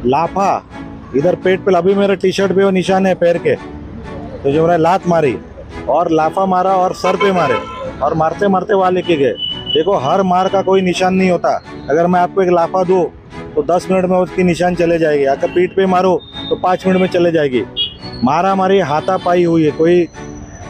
लाफा इधर पेट पे, अभी मेरे टी शर्ट पे वो निशान है पैर के, तो जो मैंने लात मारी और लाफा मारा और सर पे मारे और मारते मारते वहाँ लेके गए। देखो हर मार का कोई निशान नहीं होता। अगर मैं आपको एक लाफा दूँ तो 10 मिनट में उसकी निशान चले जाएगी, अगर पीठ पे मारो तो 5 मिनट में चले जाएगी। मारा मारी हाथापाई हुई है, कोई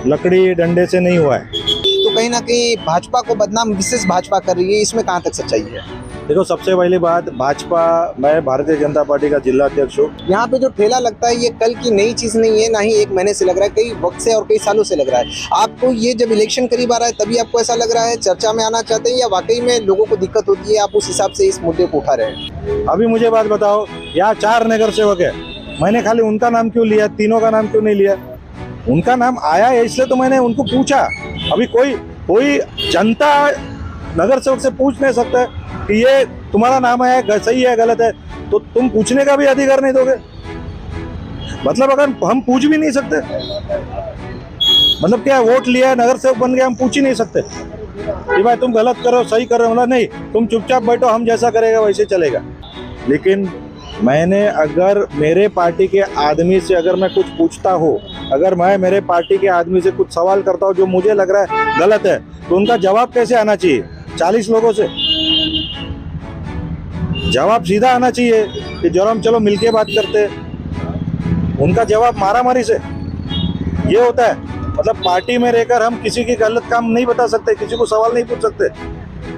लकड़ी डंडे से नहीं हुआ है। तो कहीं ना कहीं भाजपा को बदनाम विशेष भाजपा कर रही है, इसमें कहाँ तक सच्चाई है? देखो सबसे पहली बात, भाजपा, मैं भारतीय जनता पार्टी का जिला अध्यक्ष हूँ। यहाँ पे जो ठेला लगता है ये कल की नई चीज नहीं है, ना ही एक महीने से लग रहा है, कई वक्त से और कई सालों से लग रहा है। आपको ये जब इलेक्शन करीब आ रहा है तभी आपको ऐसा लग रहा है, चर्चा में आना चाहते हैं, या वाकई में लोगों को दिक्कत होती है, आप उस हिसाब से इस मुद्दे को उठा रहे हैं? अभी मुझे बात बताओ, यहाँ 4 नगर सेवक है, मैंने खाली उनका नाम क्यों लिया, तीनों का नाम क्यों नहीं लिया? उनका नाम आया है इसलिए तो मैंने उनको पूछा। अभी कोई जनता नगर सेवक से पूछ नहीं सकता कि ये तुम्हारा नाम है, सही है गलत है, तो तुम पूछने का भी अधिकार नहीं दोगे? मतलब अगर हम पूछ भी नहीं सकते, मतलब क्या वोट लिया नगर सेवक बन गया, हम पूछ ही नहीं सकते कि भाई तुम गलत करो सही करो? मतलब नहीं, तुम चुपचाप बैठो, हम जैसा करेगा वैसे चलेगा। लेकिन मैंने अगर मेरे पार्टी के आदमी से अगर मैं कुछ पूछता हूँ, अगर मैं मेरे पार्टी के आदमी से कुछ सवाल करता हूँ जो मुझे लग रहा है गलत है, तो उनका जवाब कैसे आना चाहिए? 40 लोगों से जवाब सीधा आना चाहिए कि जरा हम चलो मिलके बात करते। उनका जवाब मारामारी से ये होता है। मतलब पार्टी में रहकर हम किसी की गलत काम नहीं बता सकते, किसी को सवाल नहीं पूछ सकते,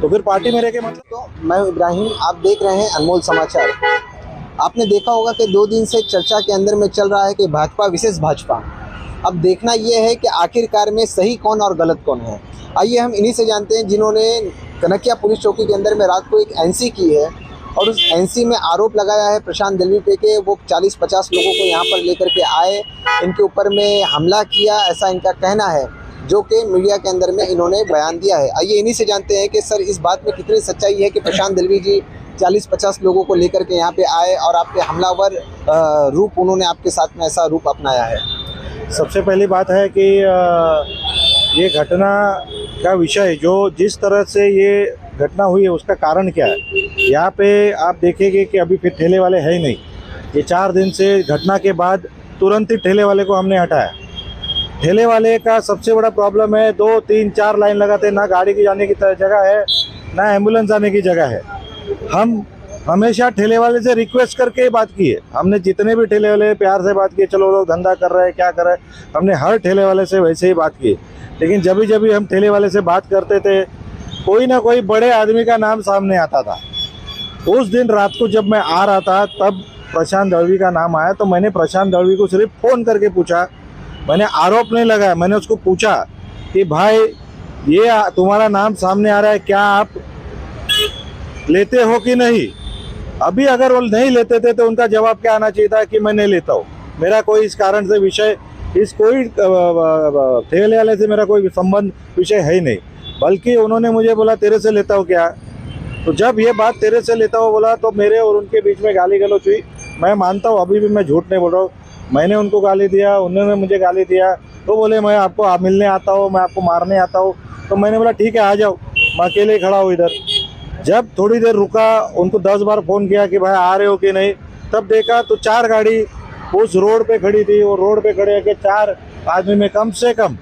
तो फिर पार्टी में रह के मतलब। तो मैं इब्राहिम, आप देख रहे हैं अनमोल समाचार। आपने देखा होगा कि 2 दिन से चर्चा के अंदर में चल रहा है कि भाजपा विशेष भाजपा। अब देखना यह है कि आखिरकार में सही कौन और गलत कौन है। आइए हम इन्हीं से जानते हैं जिन्होंने कनकिया पुलिस चौकी के अंदर में रात को एक एनसी की है और उस एनसी में आरोप लगाया है प्रशांत दलवी पे के वो 40-50 लोगों को यहाँ पर लेकर के आए, इनके ऊपर में हमला किया, ऐसा इनका कहना है, जो कि मीडिया के अंदर में इन्होंने बयान दिया है। आइए इन्हीं से जानते हैं कि सर इस बात में कितनी सच्चाई है कि प्रशांत दलवी जी 40-50 लोगों को लेकर के यहाँ पे आए और आपके हमलावर रूप उन्होंने आपके साथ में ऐसा रूप अपनाया है? सबसे पहली बात है कि ये घटना का विषय जो जिस तरह से ये घटना हुई है उसका कारण क्या है। यहाँ पे आप देखेंगे कि अभी फिर ठेले वाले है ही नहीं। ये 4 दिन से घटना के बाद तुरंत ही ठेले वाले को हमने हटाया। ठेले वाले का सबसे बड़ा प्रॉब्लम है 2, 3, 4 लाइन लगाते, ना गाड़ी की जाने की जगह है, ना एम्बुलेंस आने की जगह है। हम हमेशा ठेले वाले से रिक्वेस्ट करके बात की है। हमने जितने भी ठेले वाले प्यार से बात की, चलो लोग धंधा कर रहे हैं, क्या कर रहे हैं, हमने हर ठेले वाले से वैसे ही बात की। लेकिन जब भी हम ठेले वाले से बात करते थे, कोई ना कोई बड़े आदमी का नाम सामने आता था। उस दिन रात को जब मैं आ रहा था तब प्रशांत दलवी का नाम आया, तो मैंने प्रशांत दलवी को सिर्फ फ़ोन करके पूछा, मैंने आरोप नहीं लगाया, मैंने उसको पूछा कि भाई ये तुम्हारा नाम सामने आ रहा है, क्या आप लेते हो कि नहीं? अभी अगर वो नहीं लेते थे तो उनका जवाब क्या आना चाहिए था कि मैं नहीं लेता हूँ, मेरा कोई इस कारण से विषय, इस कोई ठेले वाले से मेरा कोई संबंध विषय है ही नहीं। बल्कि उन्होंने मुझे बोला तेरे से लेता हूँ क्या? तो जब ये बात तेरे से लेता हूँ बोला तो मेरे और उनके बीच में गाली गलौज हुई। मैं मानता हूँ, अभी भी मैं झूठ नहीं बोल रहा हूँ, मैंने उनको गाली दिया, उन्होंने मुझे गाली दिया। तो बोले मैं आपको मिलने आता हूँ, मैं आपको मारने आता हूँ। तो मैंने बोला ठीक है आ जाओ, मैं अकेले खड़ा हूँ इधर। जब थोड़ी देर रुका, उनको 10 बार फ़ोन किया कि भाई आ रहे हो कि नहीं, तब देखा तो 4 गाड़ी उस रोड पे खड़ी थी। वो रोड पे खड़े होकर 4 आदमी में कम से कम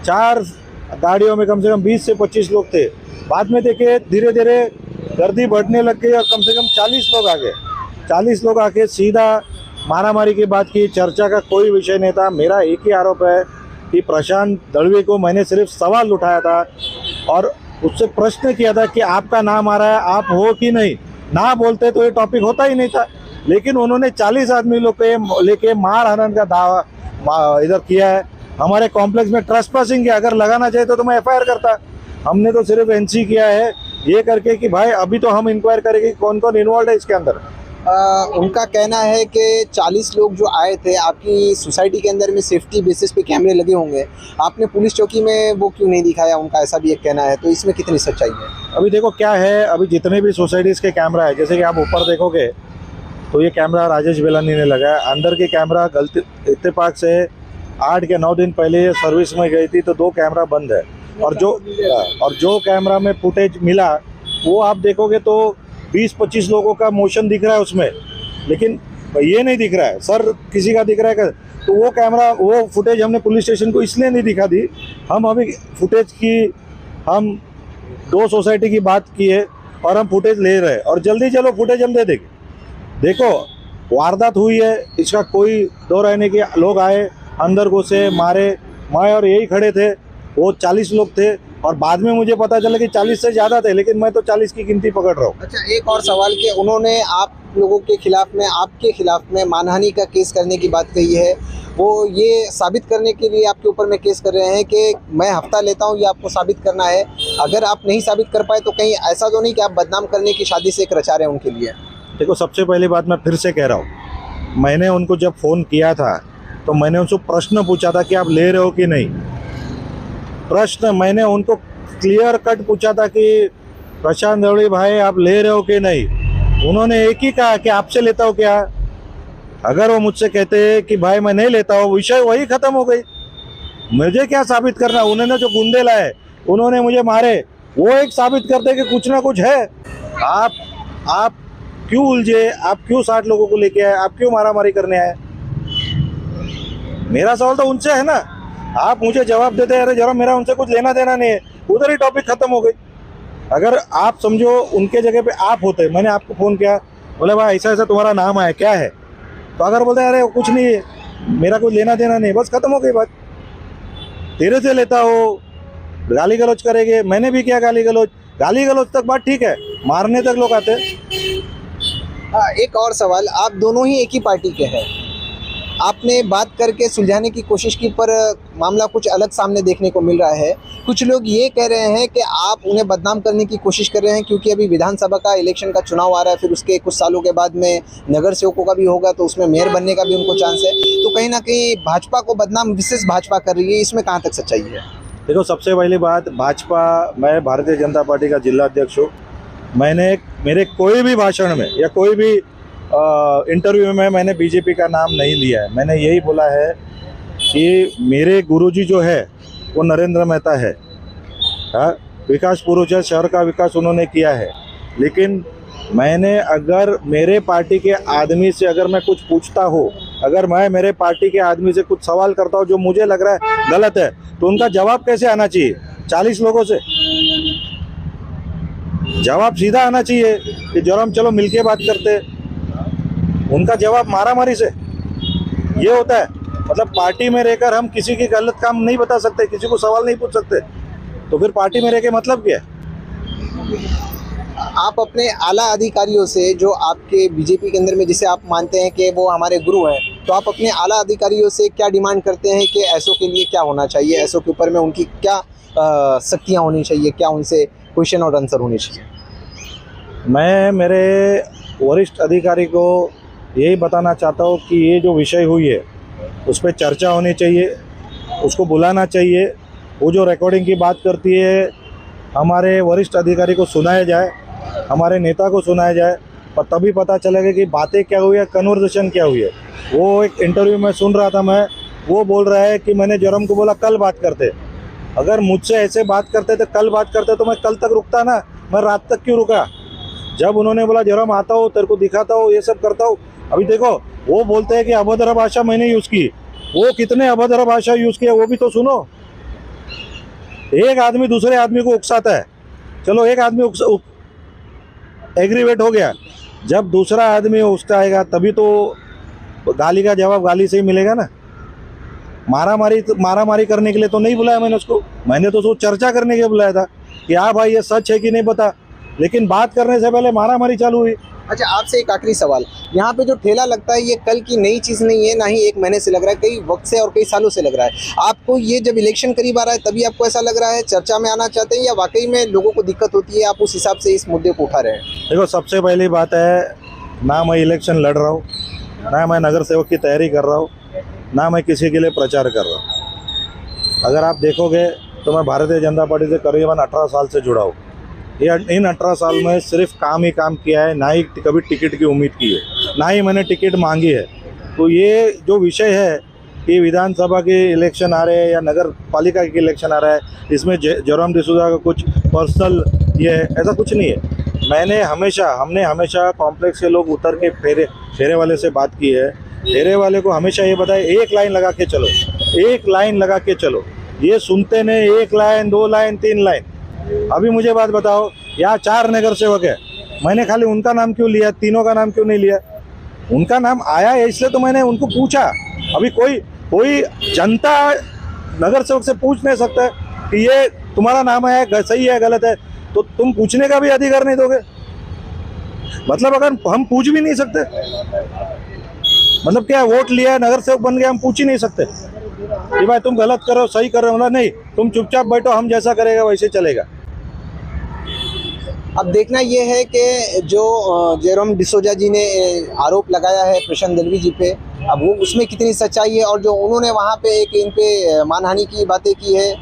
4 गाड़ियों में कम से कम 20 से 25 लोग थे। बाद में देखे धीरे धीरे गर्दी बढ़ने लग गई और कम से कम 40 लोग आ गए। 40 लोग आके सीधा मारामारी की बात की। चर्चा का कोई विषय नहीं था। मेरा एक ही आरोप है कि प्रशांत दलवी को मैंने सिर्फ सवाल उठाया था और उससे प्रश्न किया था कि आपका नाम आ रहा है, आप हो कि नहीं। ना बोलते तो ये टॉपिक होता ही नहीं था। लेकिन उन्होंने 40 आदमी लोग के लेके मार हनन का दावा इधर किया है। हमारे कॉम्प्लेक्स में ट्रेसपासिंग किया, अगर लगाना चाहिए तो मैं FIR करता। हमने तो सिर्फ NC किया है ये करके कि भाई अभी तो हम इंक्वायर करेंगे कौन कौन इन्वॉल्व है इसके अंदर। उनका कहना है कि 40 लोग जो आए थे, आपकी सोसाइटी के अंदर में सेफ्टी बेसिस पे कैमरे लगे होंगे, आपने पुलिस चौकी में वो क्यों नहीं दिखाया? उनका ऐसा भी एक कहना है। तो इसमें कितनी सच्चाई है? अभी देखो क्या है, अभी जितने भी सोसाइटीज़ के कैमरा है, जैसे कि आप ऊपर देखोगे तो ये कैमरा राजेश बेलानी ने लगाया। अंदर के कैमरा गलती इत्तेफाक से 8 के 9 दिन पहले सर्विस में गई थी तो 2 कैमरा बंद है। और जो कैमरा में फुटेज मिला वो आप देखोगे तो 20-25 लोगों का मोशन दिख रहा है उसमें। लेकिन ये नहीं दिख रहा है, सर किसी का दिख रहा है। तो वो कैमरा, वो फुटेज हमने पुलिस स्टेशन को इसलिए नहीं दिखा दी। हम अभी फुटेज की, हम 2 सोसाइटी की बात की है और हम फुटेज ले रहे हैं, और जल्दी चलो फुटेज हम दे देंगे। देखो वारदात हुई है, इसका कोई दो रहने के, लोग आए अंदर घुसे, मारे, मैं और यही खड़े थे, वो 40 लोग थे, और बाद में मुझे पता चला कि 40 से ज़्यादा थे, लेकिन मैं तो 40 की गिनती पकड़ रहा हूँ। अच्छा, एक और सवाल कि उन्होंने आप लोगों के खिलाफ में, आपके खिलाफ में मानहानि का केस करने की बात कही है। वो ये साबित करने के लिए आपके ऊपर में केस कर रहे हैं कि मैं हफ्ता लेता हूँ, ये आपको साबित करना है। अगर आप नहीं साबित कर पाए तो कहीं ऐसा तो नहीं कि आप बदनाम करने की शादी से एक रचा रहे हैं उनके लिए? देखो, सबसे पहली बात मैं फिर से कह रहा हूँ, मैंने उनको जब फ़ोन किया था तो मैंने उनसे प्रश्न पूछा था कि आप ले रहे हो कि नहीं। प्रश्न मैंने उनको क्लियर कट पूछा था कि प्रशांत देवड़ी भाई आप ले रहे हो कि नहीं। उन्होंने एक ही कहा कि आपसे लेता हो क्या। अगर वो मुझसे कहते कि भाई मैं नहीं लेता हूँ, विषय वही ख़त्म हो गई। मुझे क्या साबित करना, उन्होंने जो गुंडे लाए, उन्होंने मुझे मारे, वो एक साबित करते कि कुछ ना कुछ है। आप क्यों उलझे, आप क्यों 60 लोगों को लेके आए, आप क्यों मारामारी करने आए? मेरा सवाल तो उनसे है ना। आप मुझे जवाब देते हैं, अरे जरा मेरा उनसे कुछ लेना देना नहीं है, उधर ही टॉपिक खत्म हो गई। अगर आप समझो उनके जगह पे आप होते, मैंने आपको फ़ोन किया, बोले भाई ऐसा ऐसा तुम्हारा नाम आया, क्या है? तो अगर बोलते अरे कुछ नहीं है, मेरा कुछ लेना देना नहीं, बस खत्म हो गई बात। तेरे से लेता हो, गाली गलौज करेंगे, मैंने भी किया गाली गलौज तक बात ठीक है, मारने तक लोग आते। एक और सवाल, आप दोनों ही एक ही पार्टी के हैं, आपने बात करके सुलझाने की कोशिश की पर मामला कुछ अलग सामने देखने को मिल रहा है। कुछ लोग ये कह रहे हैं कि आप उन्हें बदनाम करने की कोशिश कर रहे हैं क्योंकि अभी विधानसभा का इलेक्शन का चुनाव आ रहा है, फिर उसके कुछ सालों के बाद में नगर सेवकों का भी होगा, तो उसमें मेयर बनने का भी उनको चांस है। तो कहीं ना कहीं भाजपा को बदनाम विशेष भाजपा कर रही है, इसमें कहाँ तक सच्चाई है? देखो, सबसे पहली बात, भाजपा, मैं भारतीय जनता पार्टी का जिला अध्यक्ष हूँ। मैंने मेरे कोई भी भाषण में या कोई भी इंटरव्यू में मैंने बीजेपी का नाम नहीं लिया है। मैंने यही बोला है कि मेरे गुरुजी जो है वो नरेंद्र मेहता है। हाँ, विकास पुरुष है, शहर का विकास उन्होंने किया है। लेकिन मैंने, अगर मेरे पार्टी के आदमी से अगर मैं कुछ पूछता हूँ, अगर मैं मेरे पार्टी के आदमी से कुछ सवाल करता हूँ जो मुझे लग रहा है गलत है, तो उनका जवाब कैसे आना चाहिए? 40 लोगों से जवाब सीधा आना चाहिए कि जरा हम चलो मिलके बात करते। उनका जवाब मारामारी से ये होता है। मतलब पार्टी में रहकर हम किसी की गलत काम नहीं बता सकते, किसी को सवाल नहीं पूछ सकते, तो फिर पार्टी में रह के मतलब क्या है? आप अपने आला अधिकारियों से, जो आपके बीजेपी के अंदर में जिसे आप मानते हैं कि वो हमारे गुरु हैं, तो आप अपने आला अधिकारियों से क्या डिमांड करते हैं कि ऐसों के लिए क्या होना चाहिए, ऐसों के ऊपर में उनकी क्या शक्तियाँ होनी चाहिए, क्या उनसे क्वेश्चन और आंसर होने चाहिए? मैं मेरे वरिष्ठ अधिकारी को यही बताना चाहता हूँ कि ये जो विषय हुई है उस पर चर्चा होनी चाहिए, उसको बुलाना चाहिए। वो जो रिकॉर्डिंग की बात करती है, हमारे वरिष्ठ अधिकारी को सुनाया जाए, हमारे नेता को सुनाया जाए, और तभी पता चलेगा कि बातें क्या हुई है, कन्वर्सेशन क्या हुई है। वो एक इंटरव्यू में सुन रहा था मैं, वो बोल रहा है कि मैंने जरम को बोला कल बात करते। अगर मुझसे ऐसे बात करते तो कल बात करते तो मैं कल तक रुकता ना, मैं रात तक क्यों रुका? जब उन्होंने बोला जरम आता हो, तेरे को दिखाता हो, ये सब करता हूँ। अभी देखो, वो बोलते हैं कि अभद्र भाषा मैंने यूज़ की, वो कितने अभद्र भाषा यूज़ किया वो भी तो सुनो। एक आदमी दूसरे आदमी को उकसाता है, चलो एक आदमी एग्रीवेट हो गया, जब दूसरा आदमी उकसाएगा तभी तो गाली का जवाब गाली से ही मिलेगा ना। मारामारी करने के लिए तो नहीं बुलाया मैंने उसको, मैंने तो उसको चर्चा करने के लिए बुलाया था कि हाँ भाई ये सच है कि नहीं पता, लेकिन बात करने से पहले मारामारी चालू हुई। अच्छा, आपसे एक आखिरी सवाल, यहाँ पे जो ठेला लगता है ये कल की नई चीज़ नहीं है, ना ही एक महीने से लग रहा है, कई वक्त से और कई सालों से लग रहा है। आपको ये जब इलेक्शन करीब आ रहा है तभी आपको ऐसा लग रहा है, चर्चा में आना चाहते हैं, या वाकई में लोगों को दिक्कत होती है, आप उस हिसाब से इस मुद्दे को उठा रहे हैं? देखो, सबसे पहली बात है, ना मैं इलेक्शन लड़ रहा हूँ, ना मैं नगर सेवक की तैयारी कर रहा हूँ, ना मैं किसी के लिए प्रचार कर रहा हूँ। अगर आप देखोगे तो मैं भारतीय जनता पार्टी से करीबन 18 साल से जुड़ा हूँ। इन 18 साल में सिर्फ काम ही काम किया है, ना ही कभी टिकट की उम्मीद की है, ना ही मैंने टिकट मांगी है। तो ये जो विषय है कि विधानसभा के इलेक्शन आ रहे हैं या नगर पालिका के इलेक्शन आ रहा है, इसमें जयराम डिसूजा का कुछ पर्सनल ये है, ऐसा कुछ नहीं है। हमने हमेशा कॉम्प्लेक्स के लोग उतर के फेरे वाले से बात की है। फेरे वाले को हमेशा ये बताए, एक लाइन लगा के चलो, एक लाइन लगा के चलो। ये सुनते नहीं, एक लाइन, 2 लाइन, 3 लाइन। अभी मुझे बात बताओ, यहाँ 4 नगर सेवक है, मैंने खाली उनका नाम क्यों लिया, तीनों का नाम क्यों नहीं लिया? उनका नाम आया है इसलिए तो मैंने उनको पूछा। अभी कोई जनता नगर सेवक से पूछ नहीं सकता कि ये तुम्हारा नाम है, सही है गलत है, तो तुम पूछने का भी अधिकार नहीं दोगे? मतलब अगर हम पूछ भी नहीं सकते, मतलब क्या वोट लिया, नगर सेवक बन गया, हम पूछ ही नहीं सकते कि भाई तुम गलत करो, सही कर रहे हो ना? नहीं, तुम चुपचाप बैठो, हम जैसा करेगा वैसे चलेगा। अब देखना ये है कि जो जेरोम डिसोजा जी ने आरोप लगाया है प्रशांत दलवी जी पे, अब वो उसमें कितनी सच्चाई है, और जो उन्होंने वहाँ पे एक इन पे मानहानि की बातें की है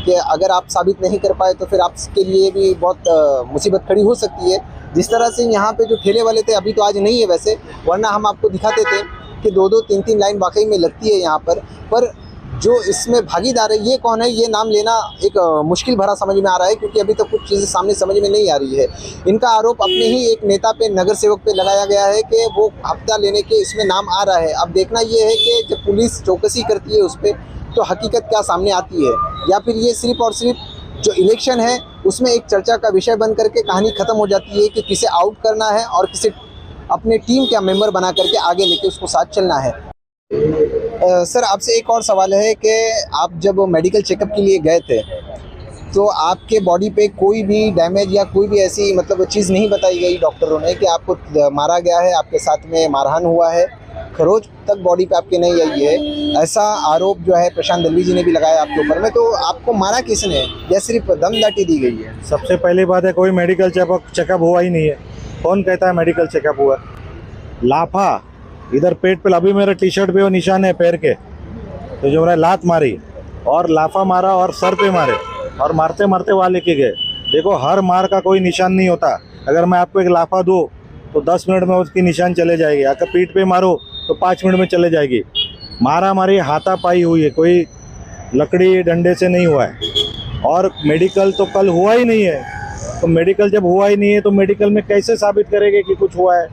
कि अगर आप साबित नहीं कर पाए तो फिर आपके लिए भी बहुत मुसीबत खड़ी हो सकती है। जिस तरह से यहाँ पे जो ठेले वाले थे, अभी तो आज नहीं है वैसे, वरना हम आपको दिखाते थे कि 2-2, 3-3 लाइन वाकई में लगती है यहाँ पर जो इसमें भागीदार है ये कौन है, ये नाम लेना एक मुश्किल भरा समझ में आ रहा है, क्योंकि अभी तक कुछ चीज़ें सामने समझ में नहीं आ रही है। इनका आरोप अपने ही एक नेता पे, नगर सेवक पे लगाया गया है कि वो हफ्ता लेने के इसमें नाम आ रहा है। अब देखना ये है कि जब पुलिस चौकसी करती है उस पर, तो हकीकत क्या सामने आती है, या फिर ये सिर्फ और सिर्फ जो इलेक्शन है उसमें एक चर्चा का विषय बन करके कहानी ख़त्म हो जाती है कि किसे आउट करना है और किसे अपने टीम का मेंबर बना करके आगे लेके उसको साथ चलना है। सर, आपसे एक और सवाल है कि आप जब मेडिकल चेकअप के लिए गए थे तो आपके बॉडी पे कोई भी डैमेज या कोई भी ऐसी मतलब चीज़ नहीं बताई गई डॉक्टरों ने कि आपको मारा गया है, आपके साथ में मारहान हुआ है, खरोच तक बॉडी पे आपके नहीं आई है, ऐसा आरोप जो है प्रशांत दलवी जी ने भी लगाया आपके ऊपर में। तो आपको मारा किसने या सिर्फ दमदाटी दी गई है? सबसे पहली बात है, कोई मेडिकल चेकअप हुआ ही नहीं है। कौन कहता है मेडिकल चेकअप हुआ? लाफा इधर पेट पे, अभी मेरे टी शर्ट पे वो निशान है पैर के, तो जो मैंने लात मारी और लाफा मारा और सर पे मारे और मारते मारते वहाँ लेके गए। देखो, हर मार का कोई निशान नहीं होता। अगर मैं आपको एक लाफा दूँ तो 10 मिनट में उसकी निशान चले जाएगी, अगर पीठ पे मारो तो 5 मिनट में चले जाएगी। मारा मारी हाथापाई हुई है, कोई लकड़ी डंडे से नहीं हुआ है। और मेडिकल तो कल हुआ ही नहीं है, तो मेडिकल जब हुआ ही नहीं है तो मेडिकल में कैसे साबित करेंगे कि कुछ हुआ है?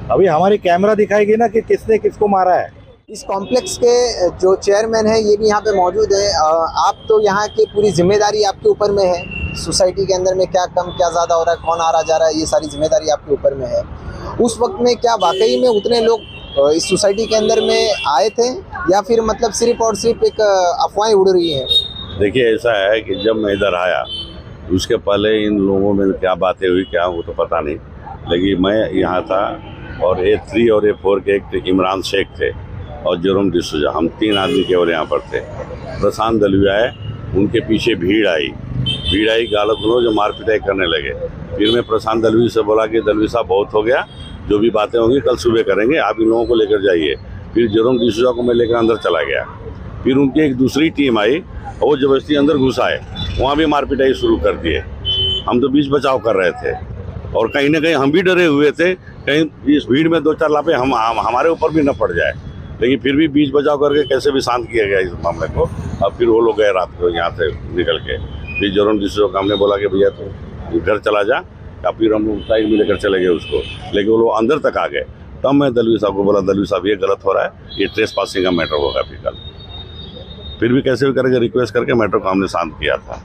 अभी हमारी कैमरा दिखाएगी ना कि किसने किसको मारा है। इस कॉम्प्लेक्स के जो चेयरमैन है ये भी यहाँ पे मौजूद है। आप तो यहाँ की पूरी जिम्मेदारी आपके ऊपर में है, सोसाइटी के अंदर में क्या कम क्या ज़्यादा हो रहा है, कौन आ रहा जा रहा है, ये सारी जिम्मेदारी आपके ऊपर में है। उस वक्त में क्या वाकई में उतने लोग इस सोसाइटी के अंदर में आए थे, या फिर मतलब सिर्फ और सिर्फ एक अफवाहें उड़ रही हैं? देखिए, ऐसा है कि जब मैं इधर आया उसके पहले इन लोगों में क्या बातें हुई क्या वो तो पता नहीं, लेकिन मैं यहाँ था और A3 और A4 के एक इमरान शेख थे और जेरोम डिसूजा, हम 3 आदमी केवल यहाँ पर थे। प्रशांत दलवी आए, उनके पीछे भीड़ आई गालत लोग जो मार पिटाई करने लगे। फिर मैं प्रशांत दलवी से बोला कि दलवी साहब बहुत हो गया, जो भी बातें होंगी कल सुबह करेंगे, आप इन लोगों को लेकर जाइए। फिर जेरोम डिसूजा को मैं लेकर अंदर चला गया। फिर उनकी एक दूसरी टीम आई और वो जबरदस्ती अंदर घुस आए, वहाँ भी मार पिटाई शुरू कर दिए। हम तो बीच बचाव कर रहे थे और कहीं ना कहीं हम भी डरे हुए थे, कहीं इस भीड़ में 2-4 लापे हमारे ऊपर भी न पड़ जाए, लेकिन फिर भी बीच बचाव करके कैसे भी शांत किया गया इस मामले को। अब फिर वो लोग गए रात को यहाँ से निकल के। फिर जेरोम डिसूजा को हमने बोला कि भैया तो घर चला जा, या फिर हम लोग साइड में लेकर चले गए उसको, लेकिन वो लोग अंदर तक आ गए। तब मैं दलवी साहब को बोला, दलवी साहब ये गलत हो रहा है, ये ट्रेसपासिंग का मैटर होगा। फिर कल फिर भी कैसे भी करके रिक्वेस्ट करके मैटर को हमने शांत किया था।